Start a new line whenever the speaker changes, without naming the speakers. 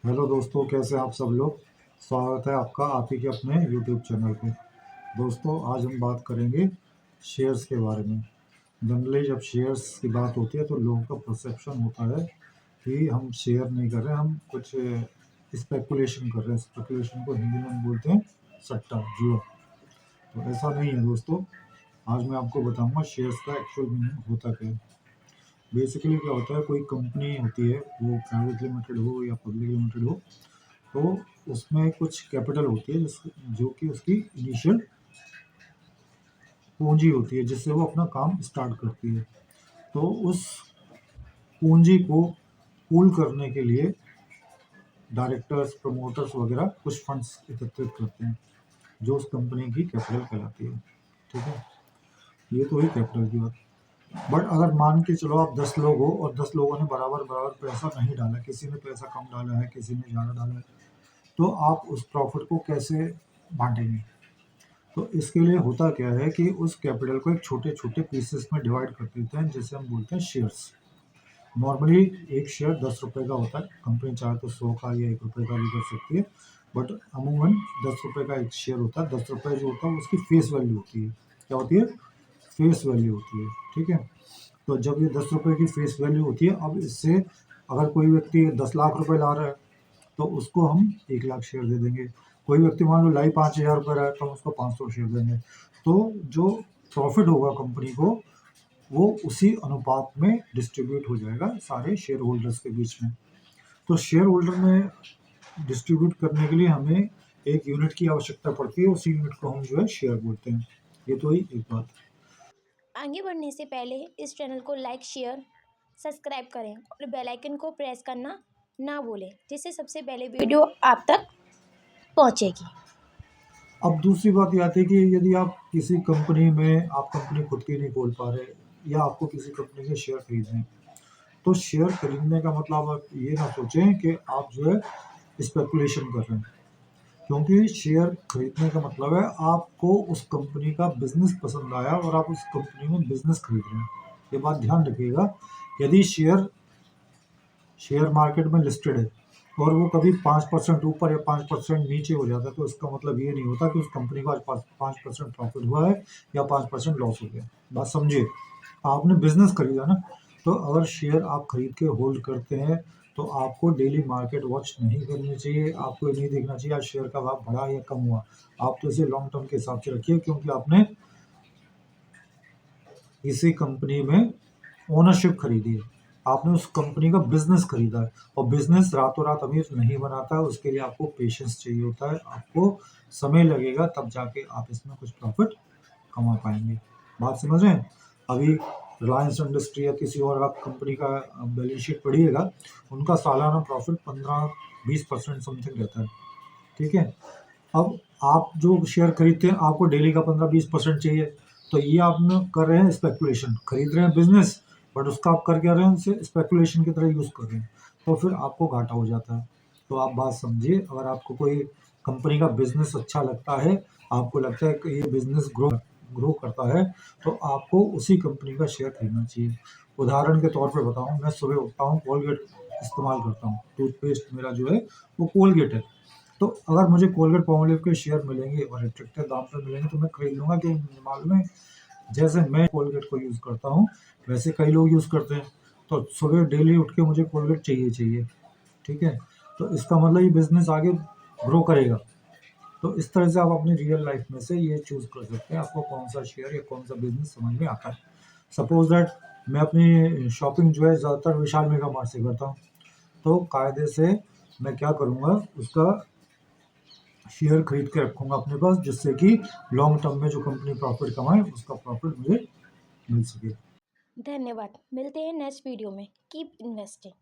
Hello दोस्तों, कैसे हैं आप सब लोग। स्वागत है आपका आप ही के अपने यूट्यूब चैनल पे। दोस्तों, आज हम बात करेंगे शेयर्स के बारे में। जनरली जब शेयर्स की बात होती है तो लोगों का परसेप्शन होता है कि हम शेयर नहीं कर रहे हैं, हम कुछ स्पेकुलेशन कर रहे हैं। स्पेकुलेशन को हिंदी में हम बोलते हैं सट्टा, जुआ। तो ऐसा नहीं है दोस्तों। आज मैं आपको बताऊंगा शेयर्स का एक्चुअल मीनिंग होता क्या है। बेसिकली क्या होता है, कोई कंपनी होती है, वो प्राइवेट लिमिटेड हो या पब्लिक लिमिटेड हो, तो उसमें कुछ कैपिटल होती है जो कि उसकी इनिशियल पूंजी होती है, जिससे वो अपना काम स्टार्ट करती है। तो उस पूंजी को पूल करने के लिए डायरेक्टर्स, प्रमोटर्स वगैरह कुछ फंड्स एकत्रित करते हैं, जो उस कंपनी की कैपिटल कहलाती है। ठीक है, ये तो हुई कैपिटल की बात। बट अगर मान के चलो आप 10 लोग हो और 10 लोगों ने बराबर बराबर पैसा नहीं डाला, किसी ने पैसा कम डाला है, किसी ने ज़्यादा डाला है, तो आप उस प्रॉफिट को कैसे बांटेंगे। तो इसके लिए होता क्या है कि उस कैपिटल को एक छोटे छोटे पीसेस में डिवाइड कर देते हैं, जिसे हम बोलते हैं शेयर्स। नॉर्मली एक शेयर 10 रुपए का होता है। कंपनी चाहे तो 100 का या 1 रुपए का भी कर सकती है, बट अमूमन 10 रुपए का एक शेयर होता है। 10 रुपए जो होता है उसकी फेस वैल्यू होती है। क्या होती है? फेस वैल्यू होती है। ठीक है, तो जब ये 10 रुपए की फेस वैल्यू होती है, अब इससे अगर कोई व्यक्ति 10 लाख रुपए ला रहा है तो उसको हम 1 लाख शेयर दे देंगे। कोई व्यक्ति मान लो लाई 5,000 रुपये रहा है तो हम उसको 500 शेयर देंगे। तो जो प्रॉफिट होगा कंपनी को, वो उसी अनुपात में डिस्ट्रीब्यूट हो जाएगा सारे शेयर होल्डर्स के बीच में। तो शेयर होल्डर में डिस्ट्रीब्यूट करने के लिए हमें एक यूनिट की आवश्यकता पड़ती है। उसी यूनिट को हम जो है शेयर बोलते हैं। ये तो ही एक बात।
आगे बढ़ने से पहले इस चैनल को लाइक, शेयर, सब्सक्राइब करें और बेल आइकन को प्रेस करना ना भूलें, जिससे सबसे पहले वीडियो आप तक पहुंचेगी।
अब दूसरी बात ये आती है कि यदि आप किसी कंपनी में, आप कंपनी खुद की नहीं खोल पा रहे, या आपको किसी कंपनी के शेयर खरीदने हैं, तो शेयर खरीदने का मतलब आप ये ना सोचें कि आप जो है स्पेकुलेशन कर रहे हैं। क्योंकि शेयर खरीदने का मतलब है आपको उस कंपनी का बिजनेस पसंद आया और आप उस कंपनी में बिजनेस खरीद रहे हैं। ये बात ध्यान रखिएगा। यदि शेयर शेयर मार्केट में लिस्टेड है और वो कभी 5% ऊपर या 5% नीचे हो जाता है, तो इसका मतलब ये नहीं होता कि उस कंपनी को आज 5% प्रॉफिट हुआ है या 5% लॉस हो गया। बात समझिए, आपने बिजनेस खरीदा ना। तो अगर शेयर आप खरीद के होल्ड करते हैं तो आपको डेली मार्केट वॉच नहीं करनी चाहिए। आपको ये नहीं देखना चाहिए आज शेयर का भाव बढ़ा या कम हुआ। आप तो इसे लॉन्ग टर्म के हिसाब से रखिए, क्योंकि आपने इसी कंपनी में ओनरशिप खरीदी है। आपने उस कंपनी का बिजनेस खरीदा है, और बिजनेस रातों रात अमीर नहीं बनाता है। उसके लिए आपको पेशेंस चाहिए होता है, आपको समय लगेगा, तब जाके आप इसमें कुछ प्रॉफिट कमा पाएंगे। बात समझ रहे हैं? अभी रिलायंस इंडस्ट्री या किसी और आप कंपनी का बैलेंस शीट पढ़िएगा, उनका सालाना प्रॉफिट 15-20% समथिंग रहता है। ठीक है, अब आप जो शेयर खरीदते हैं, आपको डेली का 15-20% चाहिए, तो ये आप न कर रहे हैं स्पेकुलेशन। खरीद रहे हैं बिजनेस, बट उसका आप कर क्या रहे हैं, उसे स्पेकुलेशन की तरह यूज़ कर रहे हैं, तो फिर आपको घाटा हो जाता है। तो आप बात समझिए, अगर आपको कोई कंपनी का बिजनेस अच्छा लगता है, आपको लगता है कि ये बिजनेस ग्रो ग्रो करता है, तो आपको उसी कंपनी का शेयर खरीदना चाहिए। उदाहरण के तौर पे बताऊं, मैं सुबह उठता हूँ, कोलगेट इस्तेमाल करता हूँ। टूथपेस्ट मेरा जो है वो कोलगेट है। तो अगर मुझे कोलगेट पामोलिव के शेयर मिलेंगे और अट्रैक्टिव दाम पर मिलेंगे तो मैं खरीद लूँगा। क्यों? मालूम है, जैसे मैं कोलगेट को यूज़ करता हूँ वैसे कई लोग यूज़ करते हैं। तो सुबह डेली उठ के मुझे कोलगेट चाहिए चाहिए। ठीक है, तो इसका मतलब ये बिजनेस आगे ग्रो करेगा। तो इस तरह से आप अपनी रियल लाइफ में से ये चूज़ कर सकते हैं, आपको कौन सा शेयर या कौन सा बिजनेस समझ में आता है। सपोज दैट मैं अपनी शॉपिंग जो है ज़्यादातर विशाल मेगा मार्ट से करता हूँ, तो कायदे से मैं क्या करूँगा, उसका शेयर खरीद के रखूँगा अपने पास, जिससे कि लॉन्ग टर्म में जो कंपनी प्रॉफिट कमाए उसका प्रॉफिट मुझे मिल सके।
धन्यवाद। मिलते हैं नेक्स्ट वीडियो में। Keep investing.